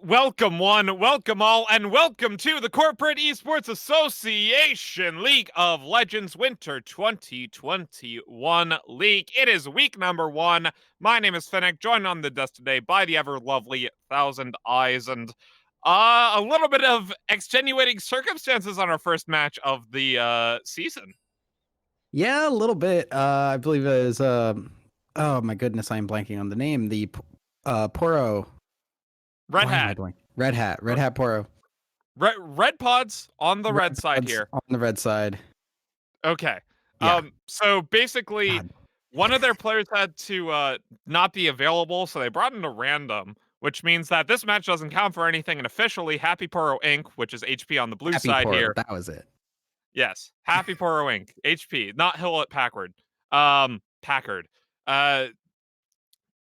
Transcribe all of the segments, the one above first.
Welcome one, welcome all, and welcome to the Corporate Esports Association League of Legends Winter 2021 League. It is week number 1. My name is Finnick, joined on the desk today by the ever lovely Thousand Eyes, and a little bit of extenuating circumstances on our first match of the season. Yeah, a little bit. I believe it is. Oh my goodness, I'm blanking on the name. The Poro. Red Why am I Hat. doing Red Hat? Red Hat Poro. Red pods on the red side Pods here. on the red side. Okay. Yeah. So basically, God. one of their players had to not be available, so they brought in a random, which means that this match doesn't count for anything. And officially, Happy Poro Inc., which is HP on the blue Happy side Poro. here. That was it. Yes, Happy Poro Inc., HP, not Hewlett Packard. Packard. Uh,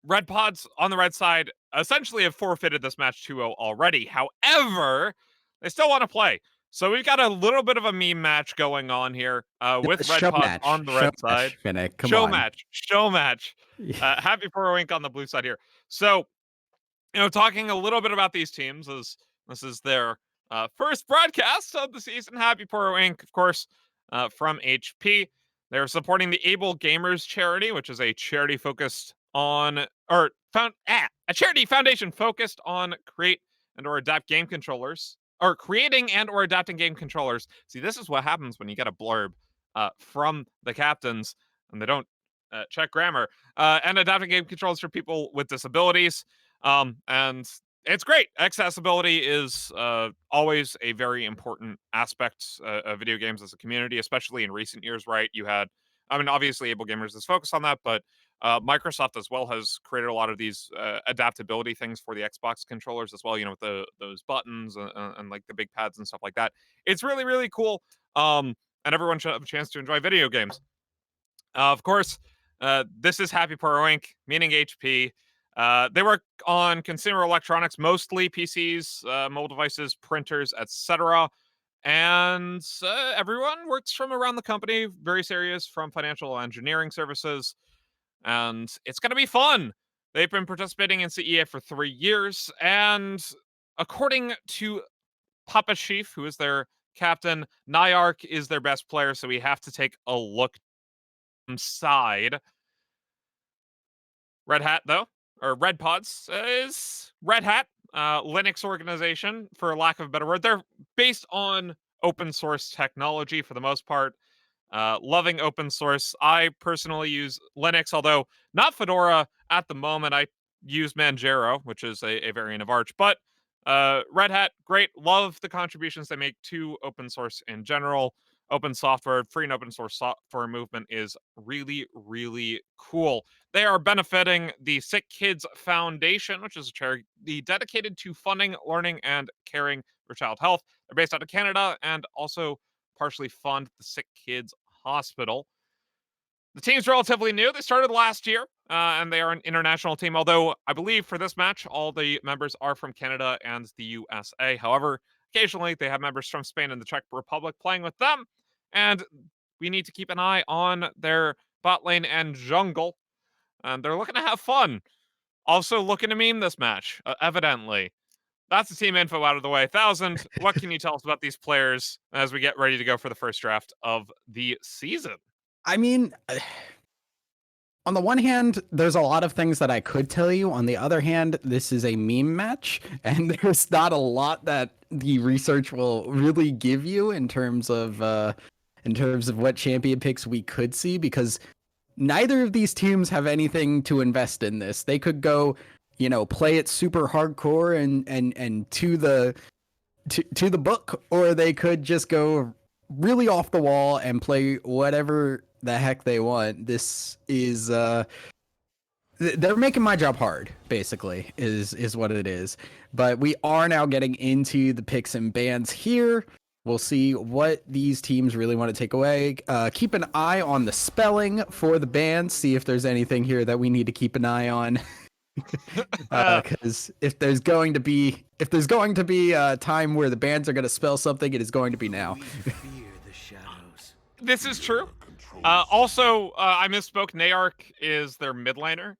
Red Pods on the red side essentially have forfeited this match 2-0 already. However, they still want to play. So we've got a little bit of a meme match going on here with Red Show Pods match. on the Show red side. match. Finnick, come Show on. match. Show match. Happy Poro Inc. on the blue side here. So, talking a little bit about these teams, as this is their first broadcast of the season. Happy Poro Inc., of course, from HP. They're supporting the Able Gamers charity, which is a charity focused on, or found a charity foundation focused on create and or adapt game controllers, or creating and or adapting game controllers. See, this is what happens when you get a blurb from the captains and they don't check grammar, and adapting game controllers for people with disabilities. And it's great. Accessibility is always a very important aspect of video games as a community, especially in recent years, right? Obviously, Able Gamers is focused on that, but Microsoft as well has created a lot of these adaptability things for the Xbox controllers as well, with those buttons and like the big pads and stuff like that. It's really, really cool. And everyone should have a chance to enjoy video games. Of course, this is Happy Poro Inc., meaning HP. They work on consumer electronics, mostly PCs, mobile devices, printers, etc. And everyone works from around the company, various areas from financial engineering services. And it's going to be fun. They've been participating in CEA for 3 years. And according to Papa Chief, who is their captain, Nyark is their best player. So we have to take a look side. Red Hat, though, or Red Pods, is Red Hat, Linux organization, for lack of a better word. They're based on open source technology for the most part. Loving open source. I personally use Linux, although not Fedora at the moment. I use Manjaro, which is a variant of Arch. But Red Hat, great. Love the contributions they make to open source in general. Open software, free and open source software movement is really, really cool. They are benefiting the Sick Kids Foundation, which is a charity dedicated to funding, learning, and caring for child health. They're based out of Canada and also partially fund the Sick Kids Hospital. The team's relatively new. They started last year, and they are an international team, although I believe for this match, all the members are from Canada and the USA. However, occasionally they have members from Spain and the Czech Republic playing with them, and we need to keep an eye on their bot lane and jungle. And they're looking to have fun. Also looking to meme this match, evidently. That's the team info out of the way. 1000, what can you tell us about these players as we get ready to go for the first draft of the season? I mean, on the one hand, there's a lot of things that I could tell you. On the other hand, this is a meme match, and there's not a lot that the research will really give you in terms of what champion picks we could see, because neither of these teams have anything to invest in this. They could go, play it super hardcore and to the book, or they could just go really off the wall and play whatever the heck they want. This is they're making my job hard, basically, is what it is. But we are now getting into the picks and bans here. We'll see what these teams really want to take away. Keep an eye on the spelling for the bans. See if there's anything here that we need to keep an eye on. Because if there's going to be a time where the bans are going to spell something, it is going to be now. This is true. Also, I misspoke. Nayark is their mid laner.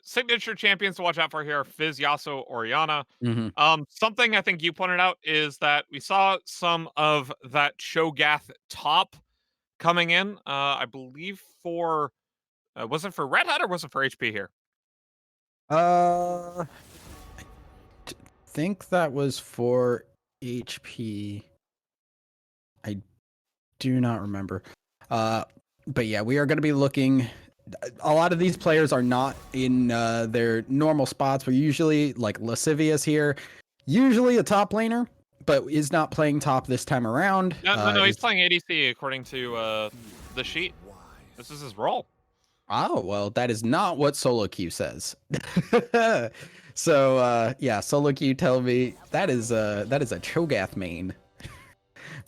Signature champions to watch out for here are Fizz, Yasuo, Orianna. Mhm. Something I think you pointed out is that we saw some of that Cho'Gath top coming in. I believe for was it for Red Hat or was it for HP here? I think that was for HP. I do not remember. But yeah, we are going to be looking. A lot of these players are not in their normal spots. We're usually like Lascivious here, usually a top laner, but is not playing top this time around. No, he's Is playing ADC according to the sheet. This is his role. Oh, well, that is not what solo queue says. So yeah, solo queue tell me that is a Cho'Gath main.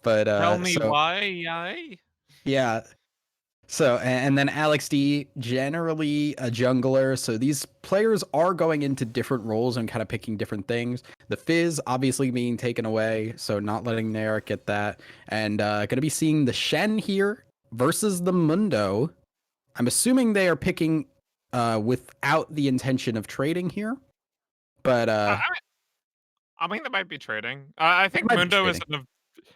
But Tell me so why. yeah. So and then Alex D, generally a jungler. So these players are going into different roles and kind of picking different things. The Fizz obviously being taken away, so not letting Nayark get that. And gonna be seeing the Shen here versus the Mundo. I'm assuming they are picking without the intention of trading here, but I mean, they might be trading. I they think might be trading.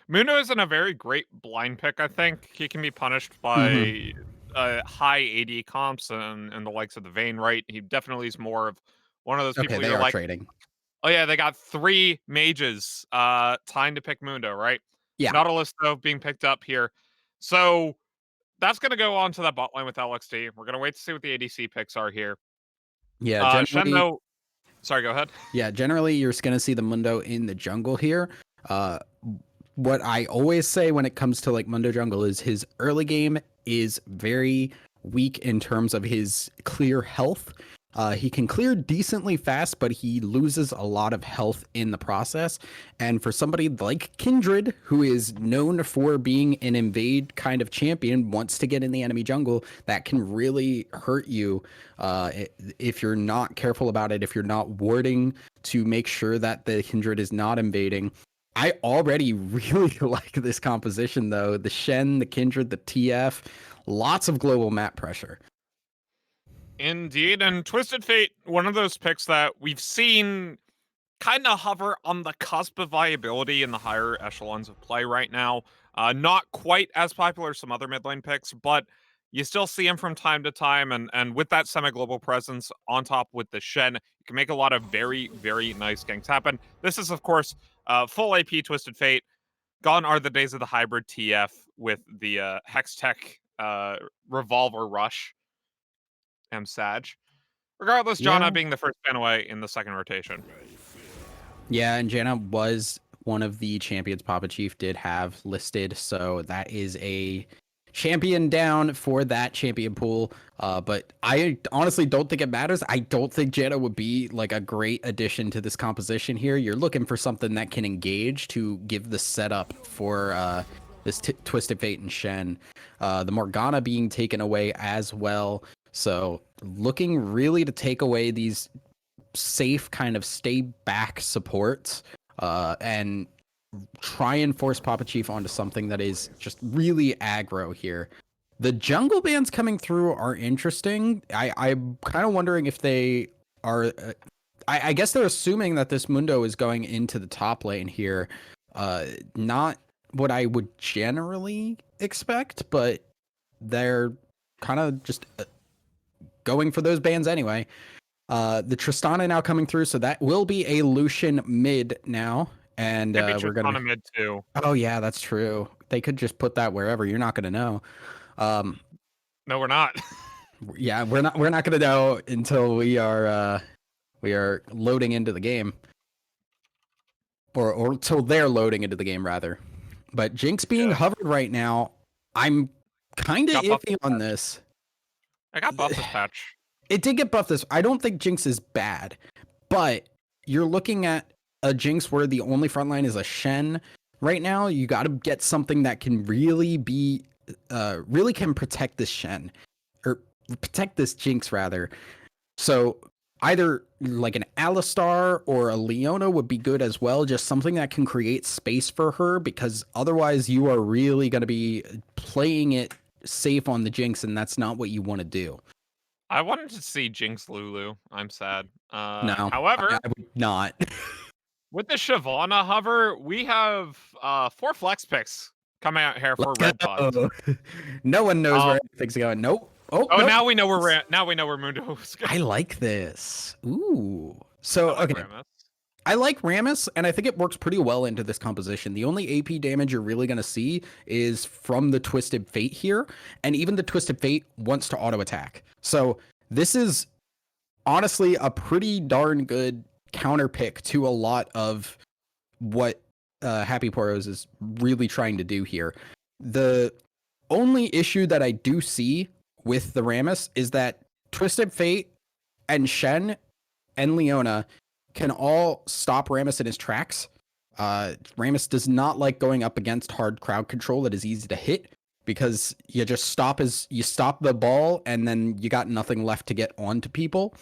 Mundo isn't a very great blind pick. I think he can be punished Mm-hmm. by high AD comps and the likes of the Vayne, right? He definitely is more of one of those Okay, people they you're are like, trading. oh yeah, they got 3 mages. Time to pick Mundo, right? Yeah, Nautilus though being picked up here, so that's gonna go on to that bot line with LXD. We're gonna wait to see what the ADC picks are here. yeah. Shen Generally, though, sorry, go ahead. yeah. Generally, you're just gonna see the Mundo in the jungle here. Uh, what I always say when it comes to like Mundo jungle is his early game is very weak in terms of his clear health. He can clear decently fast, but he loses a lot of health in the process. And for somebody like Kindred, who is known for being an invade kind of champion, wants to get in the enemy jungle, that can really hurt you if you're not careful about it, if you're not warding to make sure that the Kindred is not invading. I already really like this composition, though. The Shen, the Kindred, the TF, lots of global map pressure. Indeed, and Twisted Fate, one of those picks that we've seen kind of hover on the cusp of viability in the higher echelons of play right now. Not quite as popular as some other mid lane picks, but you still see him from time to time, and with that semi-global presence on top with the Shen, you can make a lot of very, very nice ganks happen. This is, of course, full AP Twisted Fate. Gone are the days of the hybrid TF with the Hex Tech Revolver Rush M Sag. Regardless, Janna Yeah. being the first ban away in the second rotation. Yeah, and Janna was one of the champions Papa Chief did have listed, so that is a champion down for that champion pool. But I honestly don't think it matters. I don't think Janna would be like a great addition to this composition here. You're looking for something that can engage to give the setup for this Twisted Fate and Shen. The Morgana being taken away as well. So looking really to take away these safe kind of stay back supports and try and force Papa Chief onto something that is just really aggro here. The jungle bans coming through are interesting. I'm kind of wondering if they are. I guess they're assuming that this Mundo is going into the top lane here. Not what I would generally expect, but they're kind of just going for those bans anyway. The Tristana now coming through, so that will be a Lucian mid now. And Maybe we're gonna. Tristana mid too. Oh yeah, that's true. They could just put that wherever. You're not gonna know. Um, No, we're not. yeah, we're not gonna know until we are loading into the game, or until they're loading into the game rather. But Jinx being Yeah. hovered right now, I'm kind of Got buffed iffy this on patch. this. I got buffed this patch. It did get buffed this. I don't think Jinx is bad, but you're looking at a Jinx where the only front line is a Shen right now. You got to get something that can really be, really can protect this Shen or protect this Jinx rather. So either like an Alistar or a Leona would be good as well. Just something that can create space for her because otherwise you are really going to be playing it safe on the Jinx, and that's not what you want to do. I wanted to see Jinx Lulu. I'm sad. No, However, I would not. with the Shyvana hover, we have 4 flex picks coming out here for Let's Red Buds. go. No one knows where anything's going. Nope. Oh, Oh, nope. now we know where Mundo is going. I like this. Ooh. So I like okay. Rammus. I like Rammus, and I think it works pretty well into this composition. The only AP damage you're really going to see is from the Twisted Fate here, and even the Twisted Fate wants to auto attack. So this is honestly a pretty darn good counter pick to a lot of what Happy Poros is really trying to do here. The only issue that I do see with the Rammus is that Twisted Fate and Shen and Leona can all stop Rammus in his tracks. Rammus does not like going up against hard crowd control that is easy to hit, because you just stop the ball and then you got nothing left to get onto people.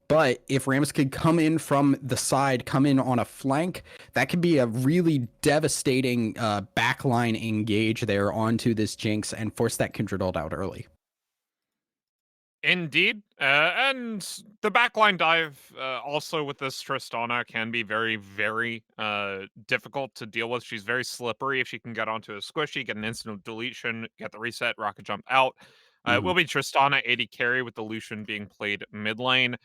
But if Rammus could come in from the side, come in on a flank, that could be a really devastating backline engage there onto this Jinx and force that Kindred ult out early. Indeed. And the backline dive also with this Tristana can be very, very difficult to deal with. She's very slippery. If she can get onto a squishy, get an instant deletion, get the reset, rocket jump out. It will be Tristana 80 carry with the Lucian being played mid lane.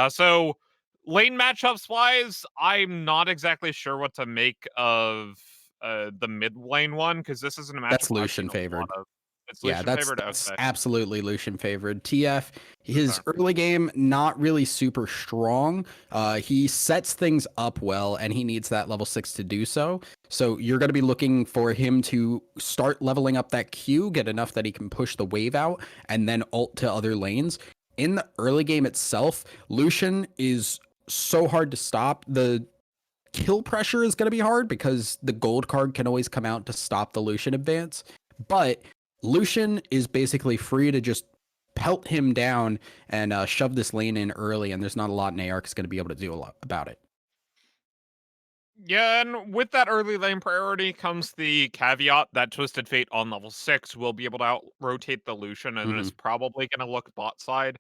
So lane matchups wise, I'm not exactly sure what to make of the mid lane one, because this isn't a matchup That's I've Lucian seen a lot favored. of. It's Yeah, Lucian favored? that's Okay. absolutely Lucian favored. TF, his Okay. early game, not really super strong. He sets things up well, and he needs that level 6 to do so. So you're going to be looking for him to start leveling up that Q, get enough that he can push the wave out, and then ult to other lanes. In the early game itself, Lucian is so hard to stop. The kill pressure is going to be hard because the gold card can always come out to stop the Lucian advance. But Lucian is basically free to just pelt him down and shove this lane in early, and there's not a lot Nayark is going to be able to do a lot about it. Yeah, and with that early lane priority comes the caveat that Twisted Fate on level 6 will be able to out-rotate the Lucian, and it's probably going to look bot side,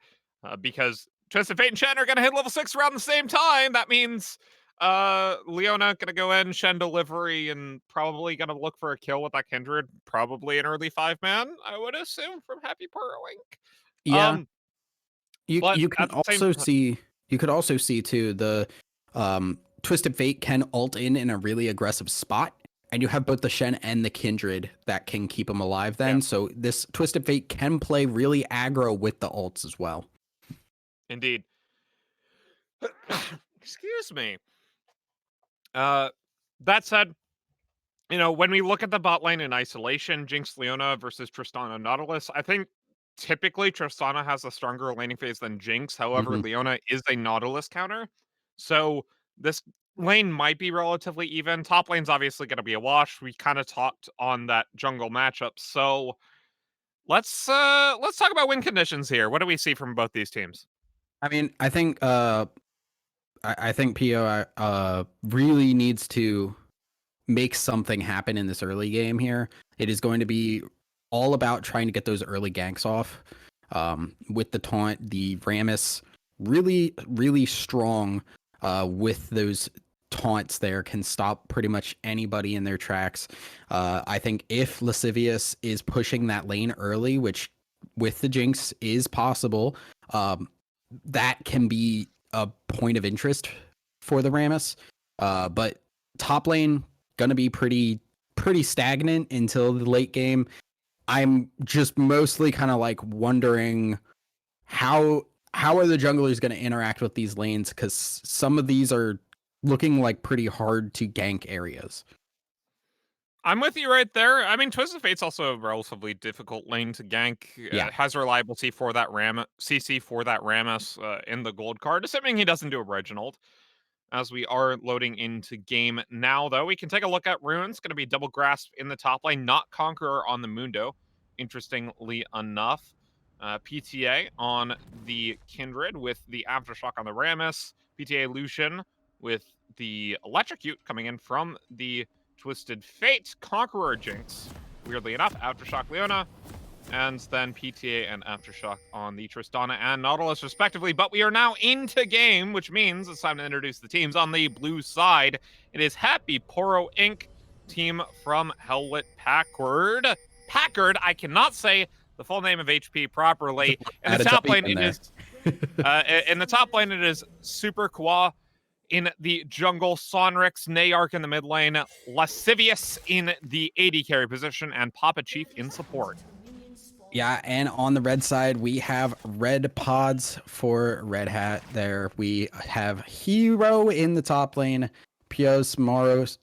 because Twisted Fate and Shen are going to hit level 6 around the same time. That means Leona going to go in, Shen delivery, and probably going to look for a kill with that Kindred, probably an early 5-man, I would assume, from Happy Poro. Yeah, you But can at the same also see too the Twisted Fate can ult in a really aggressive spot, and you have both the Shen and the Kindred that can keep him alive then. Yeah. So this Twisted Fate can play really aggro with the ults as well. Indeed. Excuse me. That said, when we look at the bot lane in isolation, Jinx Leona versus Tristana Nautilus, I think typically Tristana has a stronger laning phase than Jinx. However, Leona is a Nautilus counter. So this lane might be relatively even. Top lane's obviously going to be a wash. We kind of talked on that jungle matchup. So let's talk about win conditions here. What do we see from both these teams? I mean, I think PO really needs to make something happen in this early game here. It is going to be all about trying to get those early ganks off. With the taunt, the Rammus really, really strong with those taunts there, can stop pretty much anybody in their tracks. I think if Lascivious is pushing that lane early, which with the Jinx is possible, that can be a point of interest for the Rammus. But top lane gonna be pretty stagnant until the late game. I'm just mostly kind of like wondering how are the junglers going to interact with these lanes, because some of these are looking like pretty hard to gank areas. I'm with you right there. I mean, Twisted Fate's also a relatively difficult lane to gank. Yeah. Has reliability for that CC for that Rammus in the gold card, assuming he doesn't do a Reginald. As we are loading into game now, though, we can take a look at Runes. Going to be double grasp in the top lane, not Conqueror on the Mundo, interestingly enough. PTA on the Kindred with the Aftershock on the Rammus. PTA Lucian with the Electrocute coming in from the Twisted Fate. Conqueror Jinx, weirdly enough, Aftershock Leona. and then PTA and Aftershock on the Tristana and Nautilus, respectively. But we are now into game, which means it's time to introduce the teams. On the blue side, it is Happy Poro Inc., team from Helllit Packard. I cannot say the full name of HP properly. In the top lane, it is in the top lane, it is Super Kwa. In the jungle, Sonrix, Nayark in the mid lane, Lascivious in the AD carry position, and Papa Chief in support. Yeah, and on the red side, we have red pods for Red Hat. There we have Hero in the top lane, Pio, Smaros.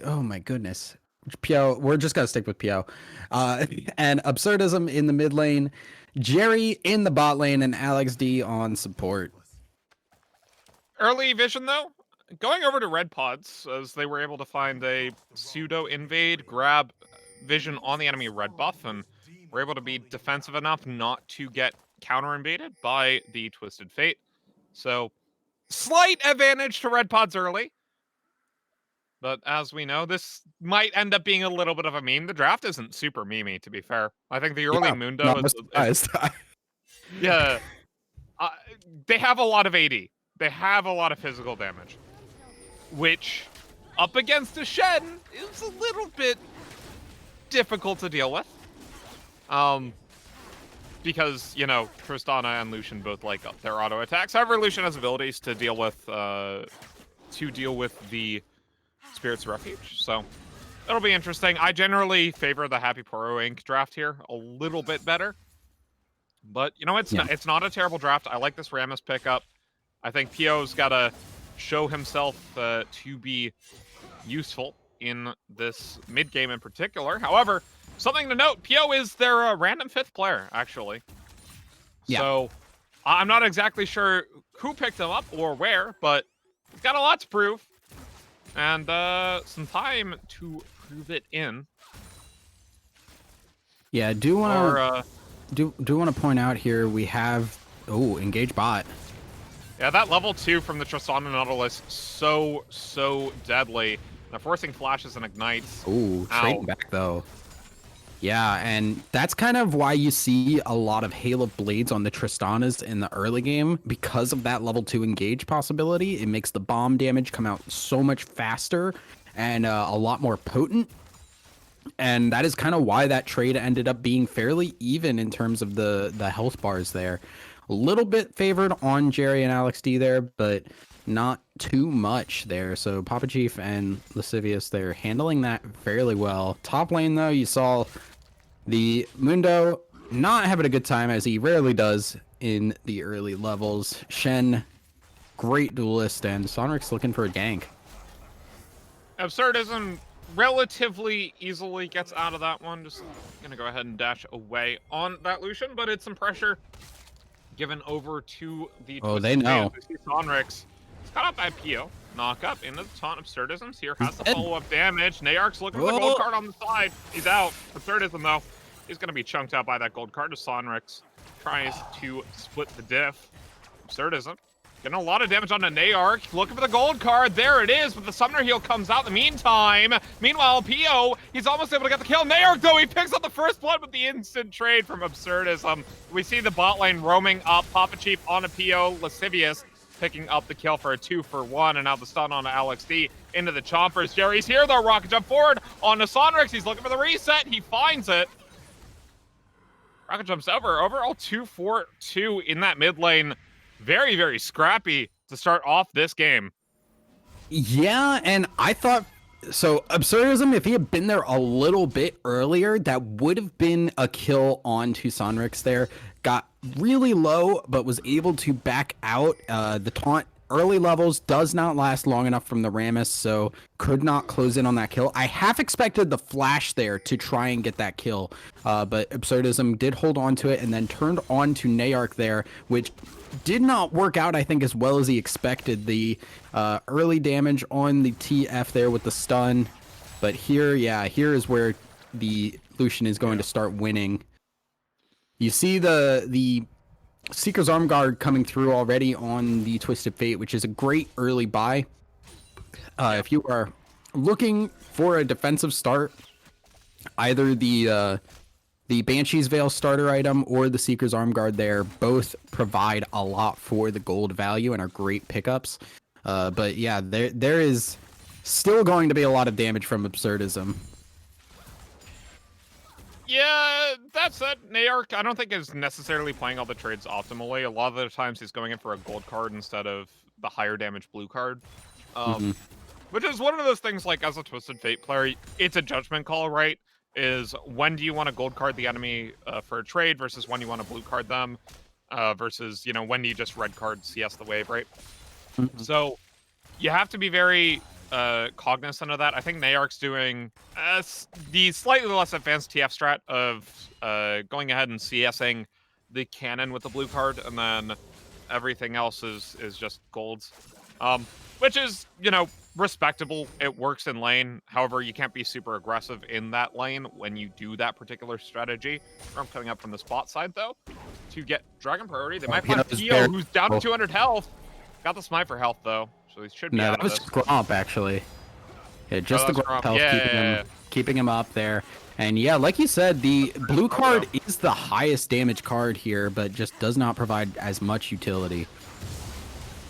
Oh my goodness. Pio, we're just gonna stick with Pio. And Absurdism in the mid lane, Jerry in the bot lane, and Alex D on support. Early vision, though, going over to red pods, as they were able to find a pseudo invade, grab vision on the enemy red buff, and were able to be defensive enough not to get counter invaded by the Twisted Fate. So, slight advantage to red pods early. But as we know, this might end up being a little bit of a meme. The draft isn't super memey, to be fair. I think the early Mundo is yeah. They have a lot of AD. They have a lot of physical damage, which, up against a Shen, is a little bit difficult to deal with. Because, you know, Tristana and Lucian both like their auto attacks. However, Lucian has abilities to deal with the Spirit's Refuge, so it'll be interesting. I generally favor the Happy Poro Inc. draft here a little bit better. But, you know, it's not a terrible draft. I like this Rammus pickup. I think Pio's got to show himself to be useful in this mid-game in particular. However, something to note, Pio is their random 5th player, actually. Yeah. So, I'm not exactly sure who picked him up or where, but he's got a lot to prove. And some time to prove it in. Yeah, do want to point out here we have engage bot. Yeah, that level 2 from the Tristana Nautilus so deadly. They're forcing flashes and ignites. Ooh, trading back though. Yeah, and that's kind of why you see a lot of Hail of Blades on the Tristanas in the early game, because of that level 2 engage possibility. It makes the bomb damage come out so much faster and a lot more potent. And that is kind of why that trade ended up being fairly even in terms of the health bars there. A little bit favored on Jerry and Alex D there, but not too much there. So Papa Chief and Lascivious, they're handling that fairly well. Top lane, though, you saw the Mundo not having a good time, as he rarely does in the early levels. Shen, great duelist, and Sonrix looking for a gank. Absurdism relatively easily gets out of that one. Just gonna go ahead and dash away on that Lucian, but it's some pressure given over to the they know. Sonrix. It's caught up by Pio. Knock up into the taunt. Absurdism's here. Has the follow-up damage. Nayark's looking for the gold card on the side. He's out. Absurdism, though, he's going to be chunked out by that gold card as Sonrix tries to split the diff. Absurdism getting a lot of damage onto Nayark. Looking for the gold card. There it is, but the Summoner Heal comes out in the meantime. Meanwhile, Pio, he's almost able to get the kill. Nayark, though, he picks up the first blood with the instant trade from Absurdism. We see the bot lane roaming up. Papa Chief on a Pio. Lascivious picking up the kill for a 2-for-1, and now the stun on Alex D into the chompers. Jerry's here, though. Rocket jump forward on Sonrix. He's looking for the reset. He finds it. Rocket jumps over. Overall 2-4-2 in that mid lane. Very, very scrappy to start off this game. Yeah, and I thought, so Absurdism, if he had been there a little bit earlier, that would have been a kill onto Sonrix there. Got really low, but was able to back out. The taunt early levels does not last long enough from the Rammus, so could not close in on that kill. I half expected the flash there to try and get that kill, but Absurdism did hold on to it and then turned on to Nayark there, which did not work out, I think, as well as he expected. The early damage on the TF there with the stun, but here is where the Lucian is going to start winning. You see the Seeker's Arm Guard coming through already on the Twisted Fate, which is a great early buy. If you are looking for a defensive start, either the the Banshee's Veil starter item or the Seeker's Arm Guard there both provide a lot for the gold value and are great pickups. But yeah, there is still going to be a lot of damage from Absurdism. Yeah, that said, Nayark, I don't think is necessarily playing all the trades optimally. A lot of the times he's going in for a gold card instead of the higher damage blue card. Which is one of those things, like, as a Twisted Fate player, it's a judgment call, right? Is when do you want to gold card the enemy for a trade versus when you want to blue card them versus, you know, when do you just red card CS the wave, right? So you have to be very cognizant of that. I think Nayark's doing the slightly less advanced TF strat of going ahead and CSing the cannon with the blue card, and then everything else is just golds. Which is, you know, respectable. It works in lane. However, you can't be super aggressive in that lane when you do that particular strategy. I'm coming up from the spot side, though, to get Dragon priority. They might find Pio, who's down to 200 health. Got the smite for health, though, so he should be out of this. That was Gromp, actually. Yeah, just the Gromp health, keeping him up there. And yeah, like you said, the blue card is the highest damage card here, but just does not provide as much utility.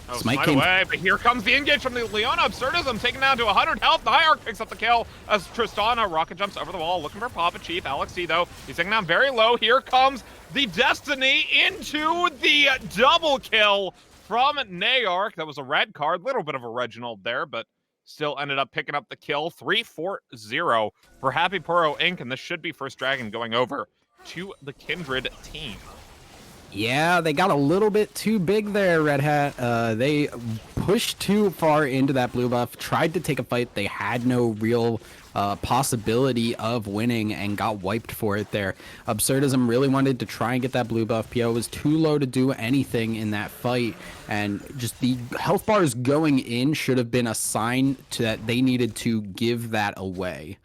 Oh, smite away, but here comes the engage from the Leona. Absurdism taken down to 100 health. Nayark picks up the kill as Tristana rocket jumps over the wall, looking for Papa Chief. Alex C, though, he's taken down very low. Here comes the Destiny into the double kill from Nayark. That was a red card, little bit of a Reginald there, but still ended up picking up the kill. 3-4-0 for Happy Poro Inc., and this should be first Dragon going over to the Kindred team. Yeah, they got a little bit too big there, Red Hat. They pushed too far into that blue buff, tried to take a fight. They had no real possibility of winning and got wiped for it there. Absurdism really wanted to try and get that blue buff. PO was too low to do anything in that fight, and just the health bars going in should have been a sign to that they needed to give that away.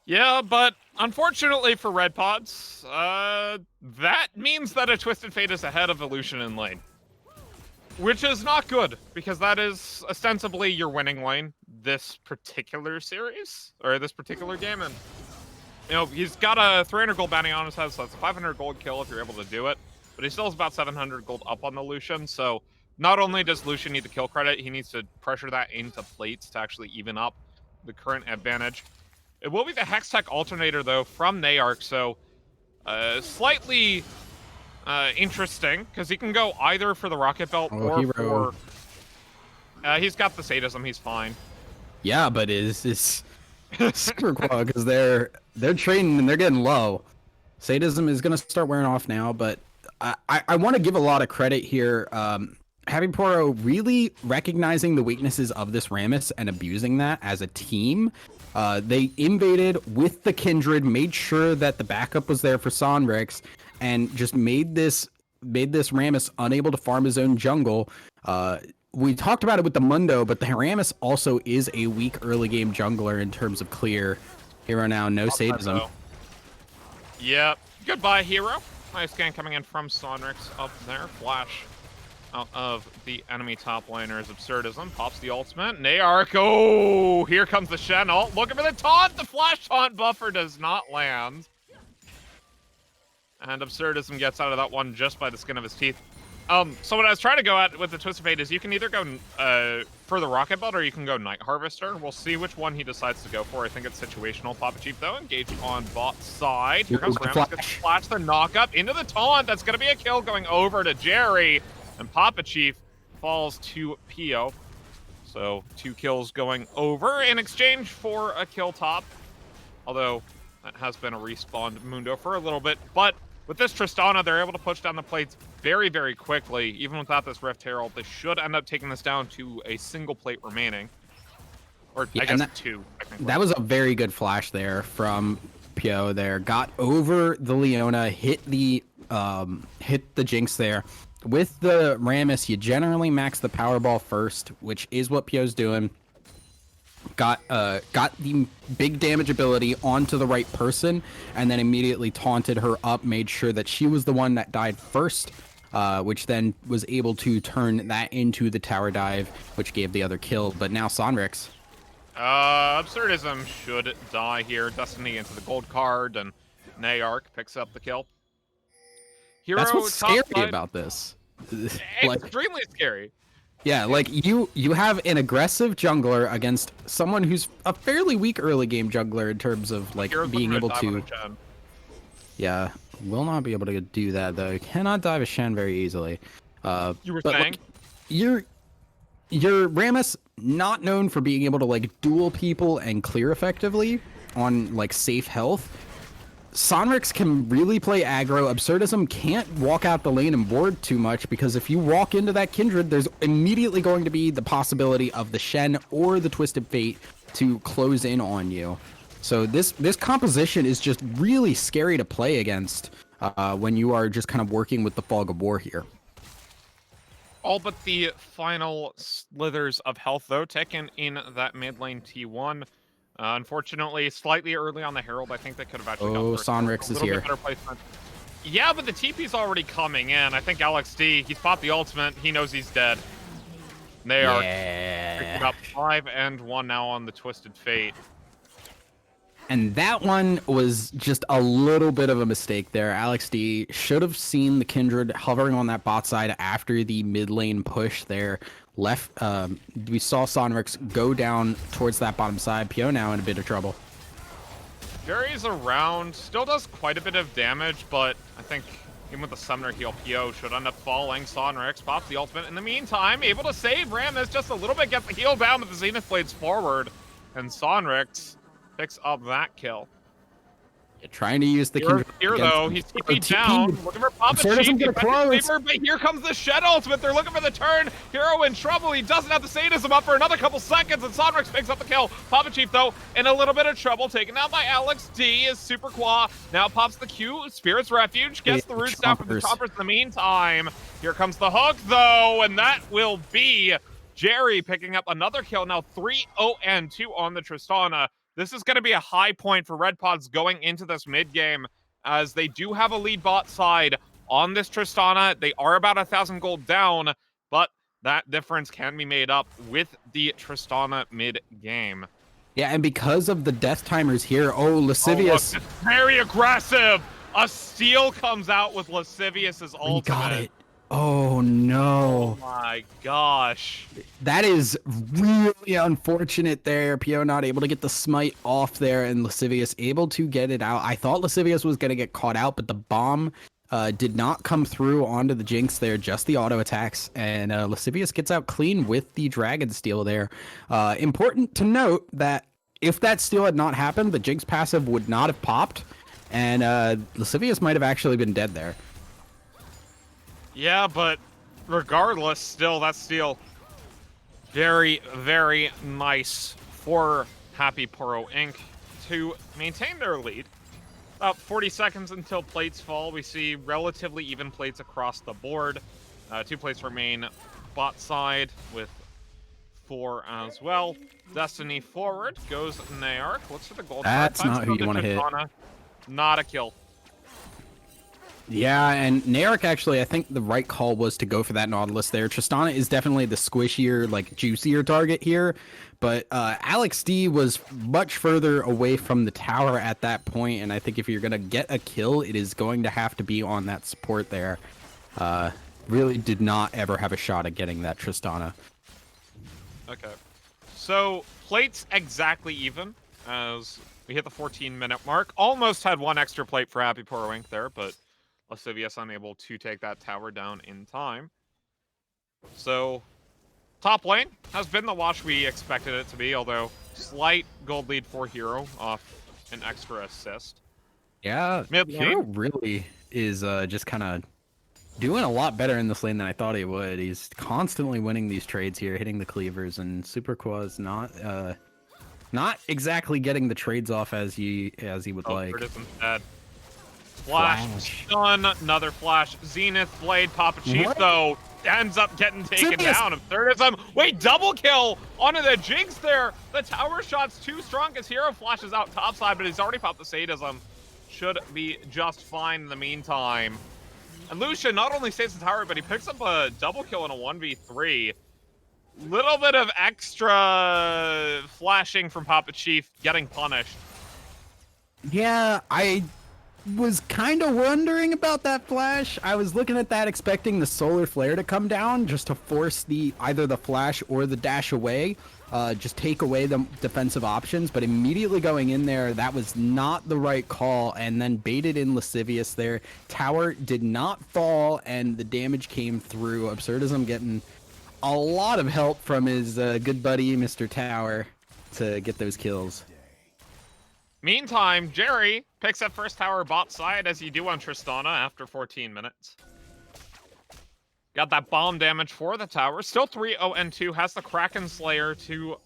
Yeah, but unfortunately for Red Pods, that means that a Twisted Fate is ahead of Elution in lane. Which is not good, because that is ostensibly your winning lane this particular series, or this particular game, and, you know, he's got a 300 gold bounty on his head, so that's a 500 gold kill if you're able to do it, but he still has about 700 gold up on the Lucian, so not only does Lucian need the kill credit, he needs to pressure that into plates to actually even up the current advantage. It will be the Hextech Alternator, though, from Nayark, so slightly interesting, because he can go either for the Rocket Belt or hero. For... he's got the Sadism, he's fine. Yeah, but it's super cool, because they're trading and they're getting low. Sadism is going to start wearing off now, but I want to give a lot of credit here. Happy Poro really recognizing the weaknesses of this Rammus and abusing that as a team. They invaded with the Kindred, made sure that the backup was there for Sonrix, and just made this Rammus unable to farm his own jungle. We talked about it with the Mundo, but the Rammus also is a weak early game jungler in terms of clear. Hero now, no sadism. Yep. Goodbye, Hero. Nice scan coming in from Sonrix up there. Flash out of the enemy top laner's Absurdism. Pops the ultimate. Nayark. Oh, here comes the Shen ult. Looking for the taunt. The flash taunt buffer does not land. And Absurdism gets out of that one just by the skin of his teeth. So what I was trying to go at with the Twisted Fate is you can either go for the Rocket Belt or you can go Night Harvester. We'll see which one he decides to go for. I think it's situational. Papa Chief, though, engaged on bot side. Here comes Rammus, gets flash the knock up into the taunt. That's going to be a kill going over to Jerry. And Papa Chief falls to Pio. So 2 kills going over in exchange for a kill top. Although that has been a respawned Mundo for a little bit. But with this Tristana, they're able to push down the plates very, very quickly. Even without this Rift Herald, they should end up taking this down to a single plate remaining. Or I guess 2, technically. That was a very good flash there from Pio there. Got over the Leona, hit the Jinx there. With the Rammus, you generally max the Powerball first, which is what Pio's doing. Got the big damage ability onto the right person, and then immediately taunted her up, made sure that she was the one that died first, which then was able to turn that into the tower dive, which gave the other kill. But now Sonrix. Absurdism should die here. Destiny into the gold card, and Nayark picks up the kill. That's Hero what's top scary side, about this. Like, extremely scary. yeah, like you have an aggressive jungler against someone who's a fairly weak early game jungler in terms of like Hero's being looking able dive on a to. Shen. Yeah, will not be able to do that though. Cannot dive a Shen very easily. You were But saying? like, your Rammus not known for being able to like duel people and clear effectively on like safe health. Sonrix can really play aggro. Absurdism can't walk out the lane and ward too much because if you walk into that Kindred, there's immediately going to be the possibility of the Shen or the Twisted Fate to close in on you. So this composition is just really scary to play against when you are just kind of working with the fog of war here. All but the final slithers of health, though, taken in that mid lane T1. Unfortunately, slightly early on the Herald. I think they could have actually Oh, got first. Sonrix is here. Better placement. Yeah, but the TP's already coming in. I think Alex D, he's popped the ultimate. He knows he's dead. They are picking up 5 and 1 now on the Twisted Fate. And that one was just a little bit of a mistake there. Alex D should have seen the Kindred hovering on that bot side after the mid lane push there. Left, we saw Sonrix go down towards that bottom side. Pio now in a bit of trouble. Jerry's around, still does quite a bit of damage, but I think even with the Summoner heal, Pio should end up falling. Sonrix pops the ultimate. In the meantime, able to save Rammus just a little bit, gets the heal down with the Zenith Blades forward, and Sonrix picks up that kill. Trying to use the Kindred here though, he's TP'd down, looking for Papa Chief, but here comes the Shed ultimate, they're looking for the turn, Hero in trouble, he doesn't have the sadism up for another couple seconds, and Sonrix picks up the kill. Papa Chief though, in a little bit of trouble, taken out by Alex D, is Super Claw, now pops the Q, Spirit's Refuge, gets the roots down from the choppers in the meantime. Here comes the hook though, and that will be Jerry picking up another kill, now 3-0-2 on the Tristana. This is going to be a high point for Red Pods going into this mid game, as they do have a lead bot side on this Tristana. They are about 1,000 gold down, but that difference can be made up with the Tristana mid game. Yeah, and because of the death timers here, Lascivious. Oh, look, very aggressive. A steal comes out with Lascivious's ultimate. He got it. Oh no. Oh my gosh. That is really unfortunate there. Pio not able to get the smite off there, and Lascivious able to get it out. I thought Lascivious was going to get caught out, but the bomb did not come through onto the Jinx there, just the auto attacks, and Lascivious gets out clean with the Dragon Steal there. Important to note that if that steal had not happened, the Jinx passive would not have popped, and Lascivious might have actually been dead there. Yeah, but regardless, still, that steal very, very nice for Happy Poro Inc. to maintain their lead. About 40 seconds until plates fall. We see relatively even plates across the board. 2 plates remain bot side with 4 as well. Destiny forward goes Nayark. Looks for the gold. That's not who you want to hit. Not a kill. Yeah, and Nayark actually, I think the right call was to go for that Nautilus there. Tristana is definitely the squishier, like, juicier target here, but Alex D was much further away from the tower at that point, and I think if you're going to get a kill, it is going to have to be on that support there. Really did not ever have a shot at getting that Tristana. Okay. So, plates exactly even as we hit the 14-minute mark. Almost had 1 extra plate for Happy Poro Inc. there, but Lascivious unable to take that tower down in time. So, top lane has been the wash we expected it to be, although slight gold lead for Hero off an extra assist. Yeah, Hero really is just kind of doing a lot better in this lane than I thought he would. He's constantly winning these trades here, hitting the cleavers, and Super Qua's not exactly getting the trades off as he would like. Flash. Done. Another flash. Zenith Blade. Papa Chief, though, ends up getting taken down. Absurdism. Wait, double kill onto the Jinx there. The tower shot's too strong as Hero flashes out topside, but he's already popped the sadism. Should be just fine in the meantime. And Lucian not only saves the tower, but he picks up a double kill in a 1v3. Little bit of extra flashing from Papa Chief getting punished. Yeah, I was kind of wondering about that flash. I was looking at that expecting the solar flare to come down just to force either the flash or the dash away. Just take away the defensive options, but immediately going in there, that was not the right call, and then baited in Lascivious there. Tower did not fall, and the damage came through. Absurdism getting a lot of help from his good buddy, Mr. Tower, to get those kills. Meantime, Jerry picks up first tower bot side as you do on Tristana after 14 minutes. Got that bomb damage for the tower. Still 3-0-2. Has the Kraken Slayer to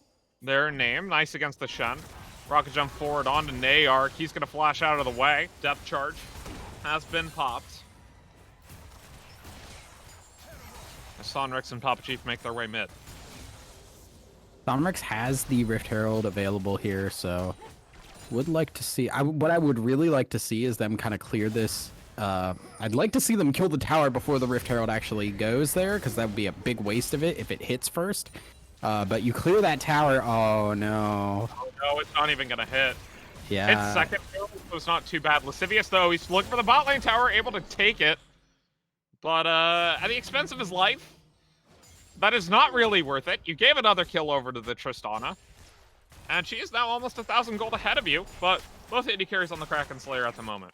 their name. Nice against the Shen. Rocket jump forward onto Nayark. He's going to flash out of the way. Depth charge has been popped. Sonrix and Papa Chief make their way mid. Sonrix has the Rift Herald available here, so would like to see. What I would really like to see is them kind of clear this. I'd like to see them kill the tower before the Rift Herald actually goes there, because that would be a big waste of it if it hits first. But you clear that tower. Oh no. Oh no, it's not even gonna hit. Yeah. It's second, so it's not too bad. Lascivious though, he's looking for the bot lane tower, able to take it, but at the expense of his life. That is not really worth it. You gave another kill over to the Tristana. And she is now almost 1,000 gold ahead of you, but both AD carries on the Kraken Slayer at the moment.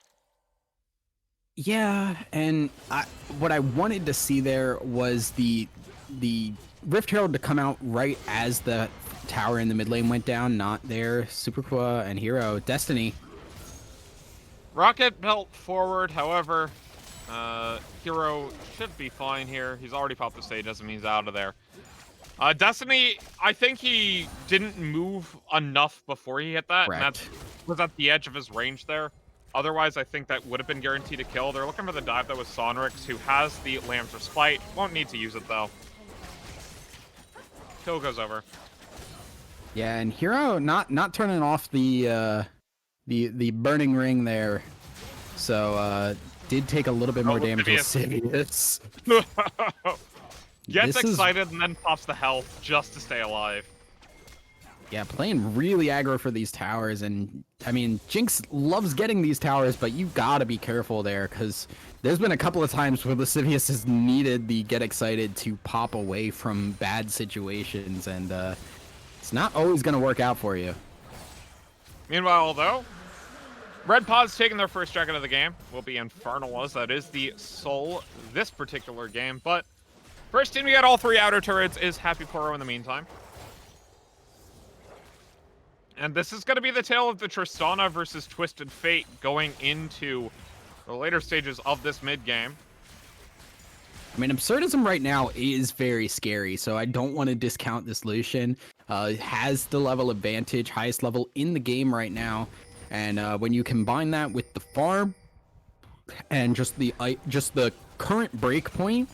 Yeah, and what I wanted to see there was the Rift Herald to come out right as the tower in the mid lane went down, not there. Superqua and Hero. Destiny. Rocket belt forward, however, Hero should be fine here. He's already popped the stage, doesn't mean he's out of there. Destiny, I think he didn't move enough before he hit that, Correct. and that was at the edge of his range there. Otherwise, I think that would have been guaranteed a kill. They're looking for the dive that was Sonrix, who has the Lamb's Respite. Won't need to use it, though. Kill goes over. Yeah, and Hero not turning off the burning ring there, so did take a little bit more damage. Lascivious. Gets excited and then pops the health just to stay alive. Yeah, playing really aggro for these towers, and I mean, Jinx loves getting these towers, but you gotta be careful there, because there's been a couple of times where Lascivious has needed the get excited to pop away from bad situations, and it's not always gonna work out for you. Meanwhile, though, Red Pod's taking their first dragon of the game. Will be Infernal, as that is the soul this particular game, but first team to get all three outer turrets is Happy Poro in the meantime. And this is going to be the tale of the Tristana versus Twisted Fate going into the later stages of this mid-game. I mean, Absurdism right now is very scary, so I don't want to discount this Lucian. Has the level advantage, highest level in the game right now. And when you combine that with the farm and just the current break point,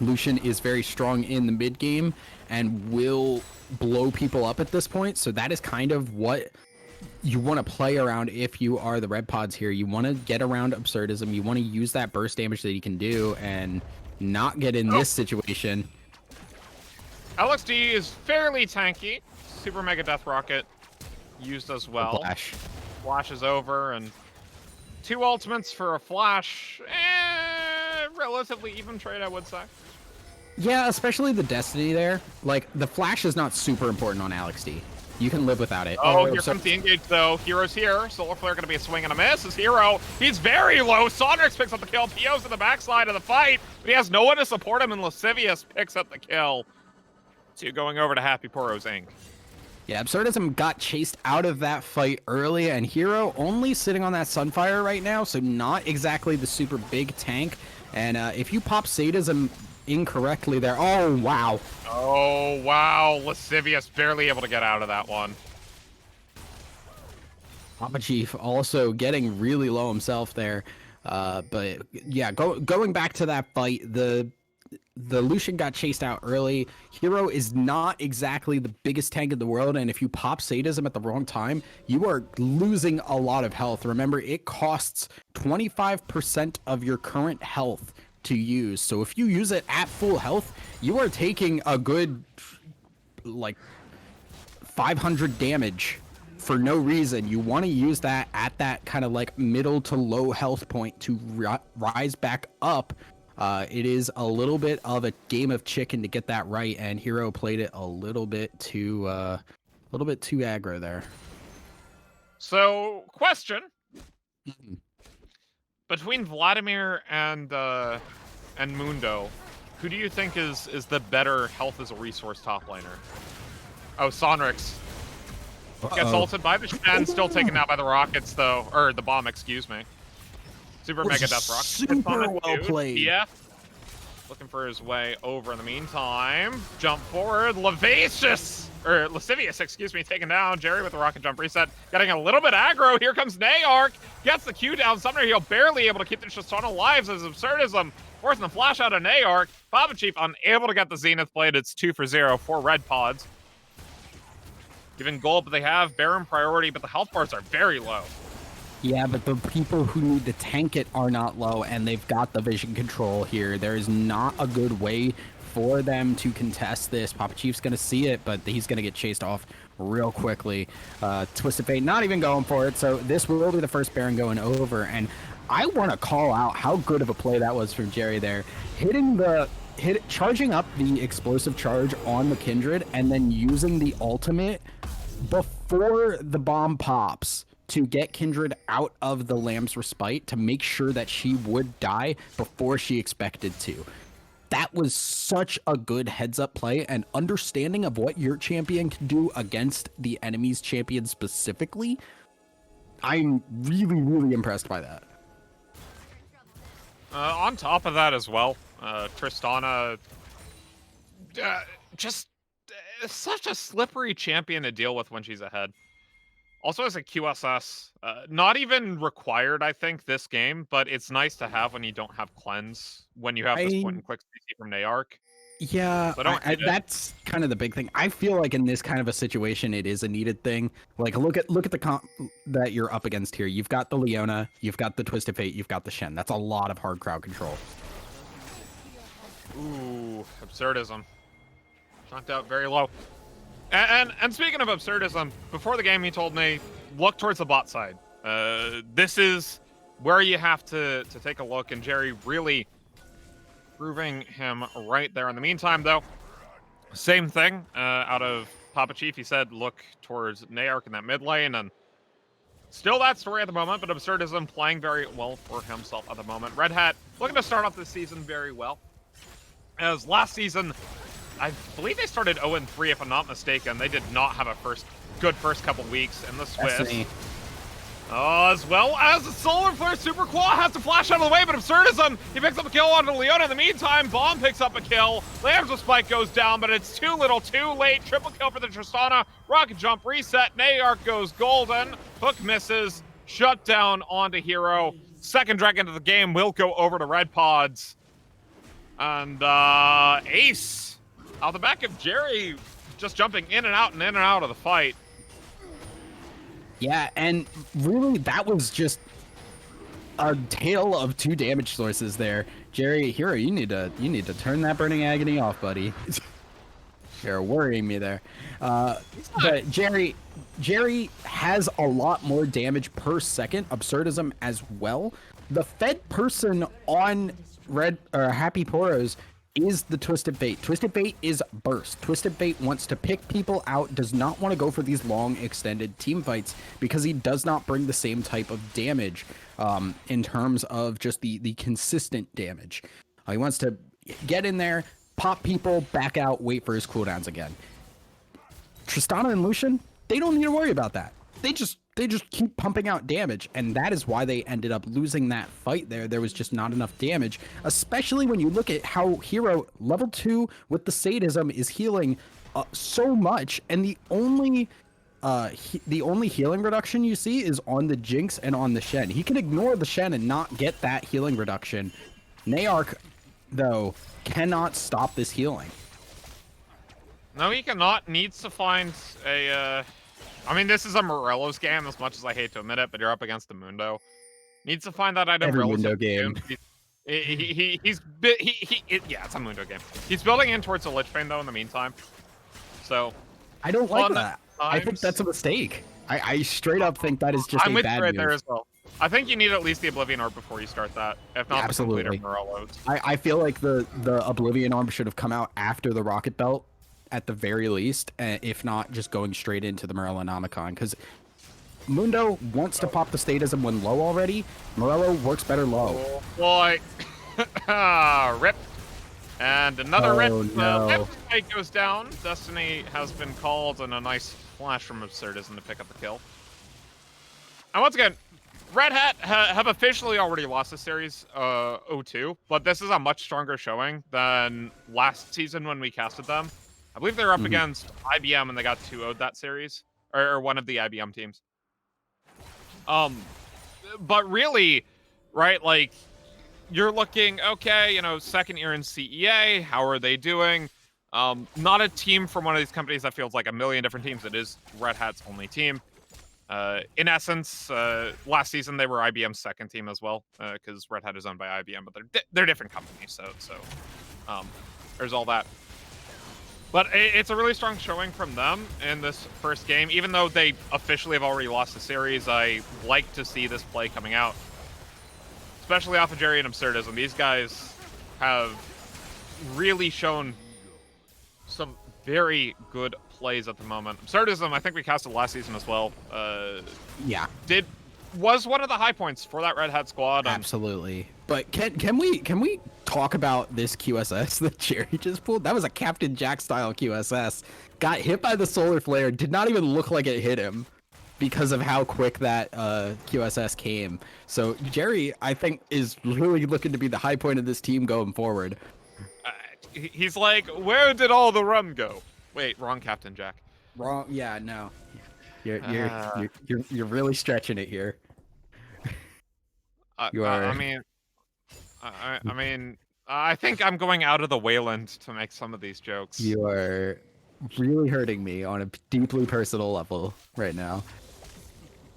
Lucian is very strong in the mid game and will blow people up at this point. So that is kind of what you want to play around if you are the Red Pods here. You want to get around Absurdism. You want to use that burst damage that he can do and not get in this situation. LXD is fairly tanky. Super Mega Death Rocket used as well. Flash. Flashes over, and two ultimates for a flash. Relatively even trade, I would say. Yeah, especially the Destiny there. Like, the flash is not super important on Alex D. You can live without it. Oh, here comes the engage, though. Hero's here. Solar Flare going to be a swing and a miss. His Hero, he's very low. Sonrix picks up the kill. PO's in the backside of the fight, but he has no one to support him, and Lascivious picks up the kill. Two going over to Happy Poro's Inc. Yeah, Absurdism got chased out of that fight early, and Hero only sitting on that Sunfire right now, so not exactly the super big tank. And if you pop Sadism incorrectly there, oh wow. Oh wow, Lascivious barely able to get out of that one. Papa Chief also getting really low himself there. But yeah, going back to that fight, the Lucian got chased out early. Hero is not exactly the biggest tank in the world, and if you pop Sadism at the wrong time, you are losing a lot of health. Remember, it costs 25% of your current health to use. So if you use it at full health, you are taking a good, like, 500 damage for no reason. You want to use that at that kind of like middle to low health point to rise back up. It is a little bit of a game of chicken to get that right, and Hero played it a little bit too aggro there. So, question. Between Vladimir and Mundo, who do you think is the better health as a resource top laner? Oh, Sonrix gets ulted by the Shen, still taken out by the rockets though, or the bomb, excuse me. Super Mega Death Rock. Super well played. Yeah. Looking for his way over in the meantime. Jump forward, Lascivious, excuse me, taken down. Jerry with the rocket jump reset, getting a little bit aggro. Here comes Nayark, gets the Q down. Summoner Heal barely able to keep the Tristana alive as Absurdism forcing the flash out of Nayark. Baba Chief unable to get the Zenith Blade. It's 2 for 0 for red pods. Given gold, but they have Baron priority, but the health bars are very low. Yeah, but the people who need to tank it are not low, and they've got the vision control here. There is not a good way for them to contest this. Papa Chief's going to see it, but he's going to get chased off real quickly. Twisted Fate not even going for it, so this will be the first Baron going over, and I want to call out how good of a play that was from Jerry there. Charging up the explosive charge on the Kindred, and then using the ultimate before the bomb pops to get Kindred out of the Lamb's Respite to make sure that she would die before she expected to. That was such a good heads-up play, and understanding of what your champion can do against the enemy's champion specifically. I'm really, really impressed by that. On top of that as well, Tristana, just such a slippery champion to deal with when she's ahead. Also as a QSS, not even required, I think, this game, but it's nice to have when you don't have cleanse, when you have this point-and-click CC from Nayark. Yeah, that's kind of the big thing. I feel like in this kind of a situation, it is a needed thing. Like, look at the comp that you're up against here. You've got the Leona, you've got the Twisted Fate, you've got the Shen. That's a lot of hard crowd control. Ooh, Absurdism. Knocked out very low. And speaking of Absurdism, before the game he told me, look towards the bot side. This is where you have to take a look, and Jerry really proving him right there. In the meantime, though, same thing out of Papa Chief. He said look towards Nayark in that mid lane, and still that story at the moment, but Absurdism playing very well for himself at the moment. Red Hat looking to start off this season very well. As last season, I believe they started 0-3, if I'm not mistaken. They did not have a good first couple weeks in the Swiss. As well as the Solar Flare Super Claw has to flash out of the way, but Absurdism, he picks up a kill onto Leona. In the meantime, Bomb picks up a kill. Lamb's Spike goes down, but it's too little, too late. Triple kill for the Tristana. Rocket jump reset. Nayark goes golden. Hook misses. Shut down onto Hero. Second dragon of the game will go over to Red Pods. And Ace out the back of Jerry, just jumping in and out of the fight. Yeah, and really that was just a tale of two damage sources there. Jerry, Hero, you need to turn that Burning Agony off, buddy. You're worrying me there. But Jerry has a lot more damage per second, Absurdism as well. The fed person on Happy Poros is the Twisted Fate. Twisted Fate is burst. Twisted Fate wants to pick people out, does not want to go for these long extended team fights because he does not bring the same type of damage in terms of just the consistent damage. He wants to get in there, pop people, back out, wait for his cooldowns again. Tristana and Lucian, they don't need to worry about that. They just keep pumping out damage, and that is why they ended up losing that fight there. There was just not enough damage, especially when you look at how Hero level 2 with the sadism is healing so much, and the only healing reduction you see is on the Jinx and on the Shen. He can ignore the Shen and not get that healing reduction. Nayark, though, cannot stop this healing. No, he cannot. Needs to find a I mean, this is a Morello's game, as much as I hate to admit it, but you're up against the Mundo. Needs to find that item. Every Mundo game. Yeah, it's a Mundo game. He's building in towards the Lich Bane though in the meantime. So I don't like fun that. I think that's times. a mistake. I straight up think that is just I'm a with you bad right there move. as well. I think you need at least the Oblivion Orb before you start that, if not the completer Absolutely. Morellos. I feel like the Oblivion Orb should have come out after the Rocket Belt at the very least, if not just going straight into the Morellonomicon, because Mundo wants to pop the statism when low already. Morello works better low. Oh boy. Rip. And another rip. Oh no. Left spike goes down. Destiny has been called, and a nice flash from Absurdism to pick up the kill. And once again, Red Hat have officially already lost the series 0-2, but this is a much stronger showing than last season when we casted them. I believe they're up against IBM and they got 2-0'd that series, or one of the IBM teams. But really, right, like, you're looking, okay, second year in CEA, how are they doing? Not a team from one of these companies that feels like a million different teams. It is Red Hat's only team. In essence, last season they were IBM's second team as well, because Red Hat is owned by IBM, but they're different companies, so there's all that. But it's a really strong showing from them in this first game. Even though they officially have already lost the series, I like to see this play coming out. Especially off of Jerry and Absurdism. These guys have really shown some very good plays at the moment. Absurdism, I think we casted last season as well. Yeah. Was one of the high points for that Red Hat squad. Absolutely. But can we talk about this QSS that Jerry just pulled? That was a Captain Jack style QSS. Got hit by the solar flare, did not even look like it hit him because of how quick that QSS came. So Jerry, I think, is really looking to be the high point of this team going forward. He's like, where did all the rum go? Wait, wrong Captain Jack. Wrong. Yeah, no. You're really stretching it here. You are. I mean, I think I'm going out of the Wayland to make some of these jokes. You are really hurting me on a deeply personal level right now.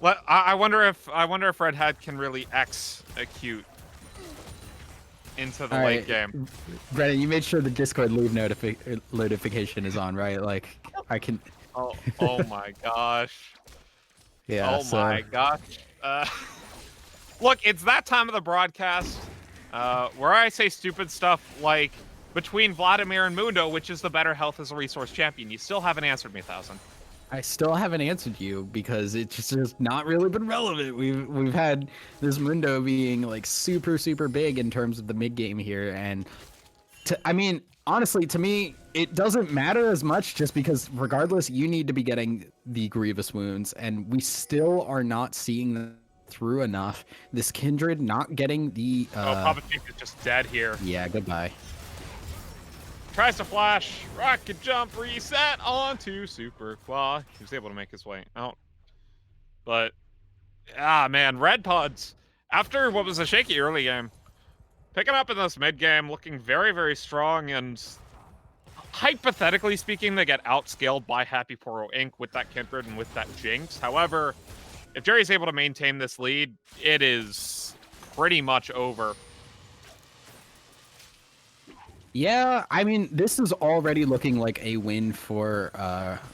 Well, I wonder if Red Hat can really execute into the late game. Brennan, you made sure the Discord leave notification is on, right? Like, I can. Oh my gosh. Yeah. My gosh. Look, it's that time of the broadcast where I say stupid stuff like, between Vladimir and Mundo, which is the better health as a resource champion? You still haven't answered me, 1000. I still haven't answered you because it's just not really been relevant. We've had this Mundo being like super big in terms of the mid game here, and I mean, honestly, to me, it doesn't matter as much just because regardless, you need to be getting the grievous wounds, and we still are not seeing them through enough. This Kindred not getting the Papa Chief is just dead here. Yeah, goodbye. Tries to flash, rocket jump, reset onto Super Claw. He was able to make his way out. But, man, Red Pods, after what was a shaky early game, picking up in this mid game, looking very strong, and hypothetically speaking, they get outscaled by Happy Poro Inc. with that Kindred and with that Jinx. However, if Jerry's able to maintain this lead, it is pretty much over. Yeah, I mean, this is already looking like a win for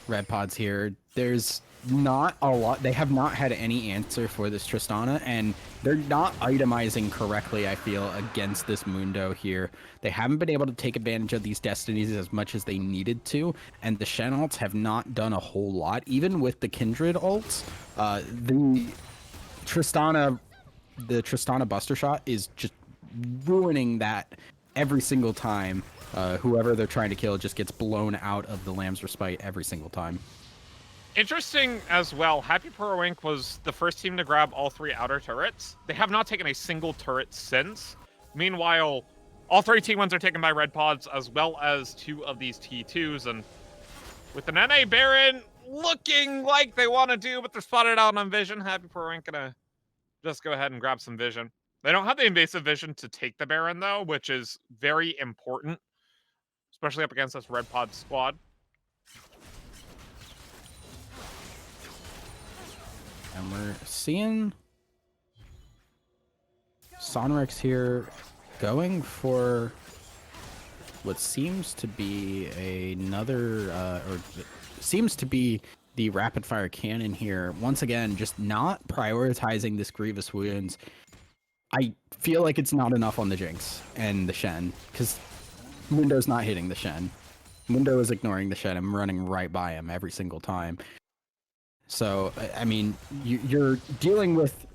Red Pods here. There's not a lot. They have not had any answer for this Tristana, and they're not itemizing correctly, I feel, against this Mundo here. They haven't been able to take advantage of these destinies as much as they needed to, and the Shen ults have not done a whole lot. Even with the Kindred ults, the Tristana Buster Shot is just ruining that every single time. Whoever they're trying to kill just gets blown out of the Lamb's Respite every single time. Interesting as well, Happy Poro Inc. was the first team to grab all 3 outer turrets. They have not taken a single turret since. Meanwhile, all 3 T1s are taken by Red Pods, as well as 2 of these T2s, and with the NA Baron looking like they want to do, but they're spotted out on Vision, Happy Poro Inc. gonna just go ahead and grab some Vision. They don't have the invasive Vision to take the Baron, though, which is very important, especially up against this Red Pod squad. And we're seeing Sonrex here going for what seems to be another, or seems to be the rapid fire cannon here. Once again, just not prioritizing this grievous wounds. I feel like it's not enough on the Jinx and the Shen, because Mundo's not hitting the Shen. Mundo is ignoring the Shen and running right by him every single time. So, I mean, you're dealing with...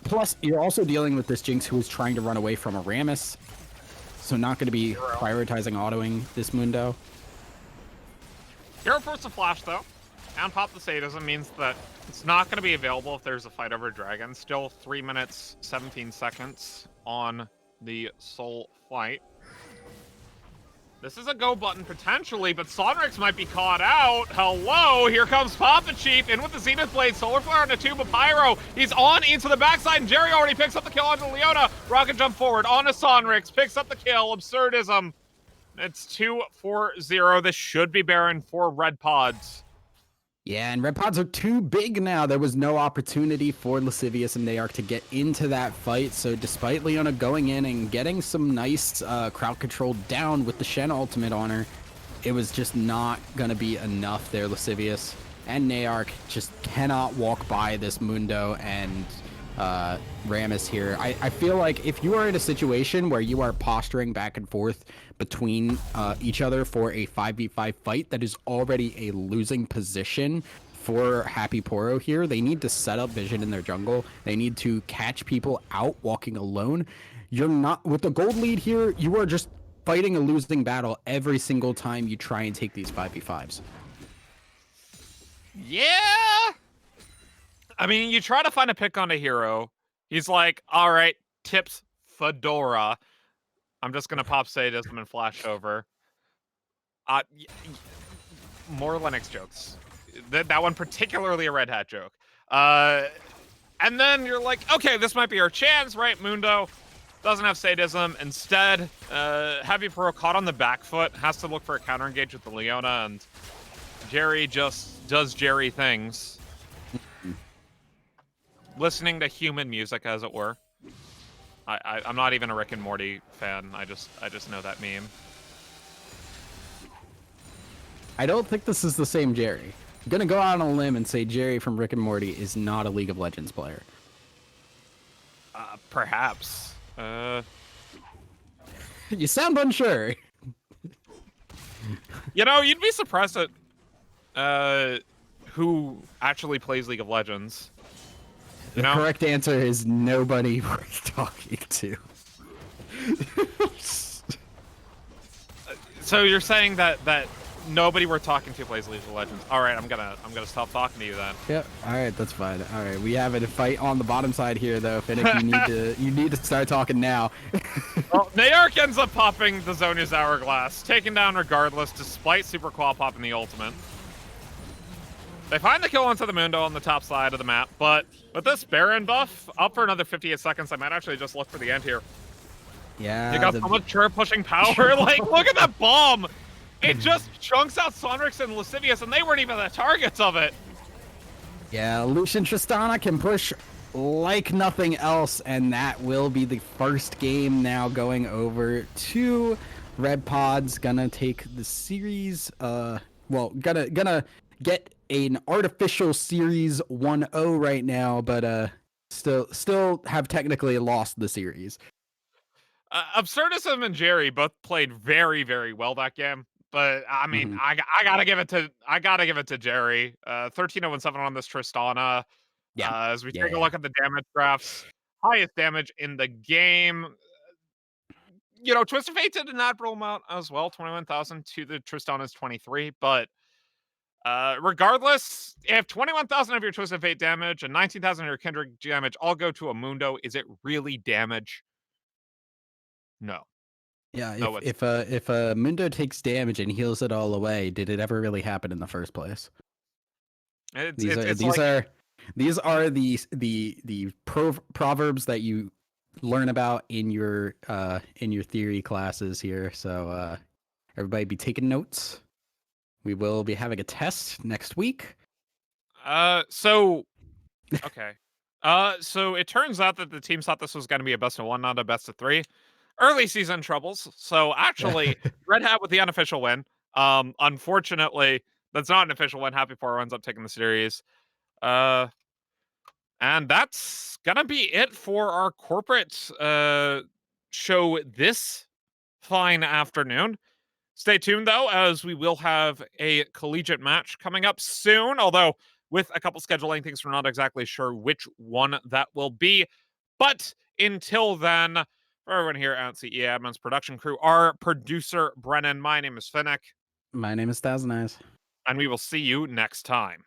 Plus, you're also dealing with this Jinx who is trying to run away from a Rammus. So not going to be prioritizing autoing this Mundo. Hero force a flash, though. And pop the sadism means that it's not going to be available if there's a fight over Dragon. Still 3 minutes, 17 seconds on the Soul fight. This is a go button potentially, but Sonrix might be caught out. Hello, here comes Papa Chief in with the Zenith Blade, Solar Flare and a Tube of Pyro. He's on into the backside, and Jerry already picks up the kill onto Leona. Rocket jump forward onto Sonrix, picks up the kill. Absurdism. It's 2-4-0. This should be Baron for Red Pods. Yeah, and Red Pods are too big now. There was no opportunity for Lascivious and Nayark to get into that fight. So despite Leona going in and getting some nice crowd control down with the Shen ultimate on her, it was just not going to be enough there. Lascivious and Nayark just cannot walk by this Mundo and Rammus here. I feel like if you are in a situation where you are posturing back and forth between each other for a 5v5 fight that is already a losing position for Happy Poro here, they need to set up vision in their jungle. They need to catch people out walking alone. You're not, with the gold lead here, you are just fighting a losing battle every single time you try and take these 5v5s. Yeah! I mean, you try to find a pick on a hero. He's like, all right, tips Fedora. I'm just going to pop sadism and flash over. More Linux jokes. That one particularly a Red Hat joke. And then you're like, okay, this might be our chance, right? Mundo doesn't have sadism. Instead, Happy Poro caught on the back foot, has to look for a counter engage with the Leona, and Jerry just does Jerry things. Listening to human music, as it were. I'm not even a Rick and Morty fan. I just know that meme. I don't think this is the same Jerry. I'm gonna go out on a limb and say Jerry from Rick and Morty is not a League of Legends player. Perhaps. You sound unsure. You know, you'd be surprised at who actually plays League of Legends. The correct answer is nobody worth talking to. So you're saying that nobody we're talking to plays League of Legends. All right, I'm gonna stop talking to you then. Yep. All right, that's fine. All right, we have a fight on the bottom side here, though. Finnick, you need to start talking now. Well, Nayark ends up popping the Zhonya's Hourglass, taken down regardless, despite Super Qual popping the ultimate. They find the kill onto the Mundo on the top side of the map, but with this Baron buff up for another 58 seconds, I might actually just look for the end here. Yeah. You got so much chirp pushing power. Like, look at that bomb! It just chunks out Sonrix and Lascivious, and they weren't even the targets of it. Yeah, Lucian Tristana can push like nothing else, and that will be the first game now going over to Red Pods. Gonna take the series, well, gonna get an artificial series 1-0 right now, but still have technically lost the series. Absurdism and Jerry both played very, very well that game. But I mean, I gotta give it to Jerry. 13-0-7 on this Tristana. Yeah. As we take a look at the damage graphs, highest damage in the game. You know, Twisted Fate did an admirable amount as well, 21,000 to the Tristana's 23. But regardless, if 21,000 of your Twisted Fate damage and 19,000 of your Kindred damage all go to a Mundo, is it really damage? No. Yeah, if a Mundo takes damage and heals it all away, did it ever really happen in the first place? These are the proverbs that you learn about in your theory classes here. So everybody be taking notes. We will be having a test next week. So okay. So it turns out that the team thought this was going to be a best of one, not a best of three. early season troubles. So actually, Red Hat with the unofficial win. Unfortunately, that's not an official win. Happy Poro ends up taking the series. And that's gonna be it for our corporate show this fine afternoon. Stay tuned though, as we will have a collegiate match coming up soon. Although with a couple scheduling things, we're not exactly sure which one that will be. But until then, for everyone here at CEA Admin's production crew, our producer Brennan, my name is Finnick, My name is Thousand Eyes. and we will see you next time.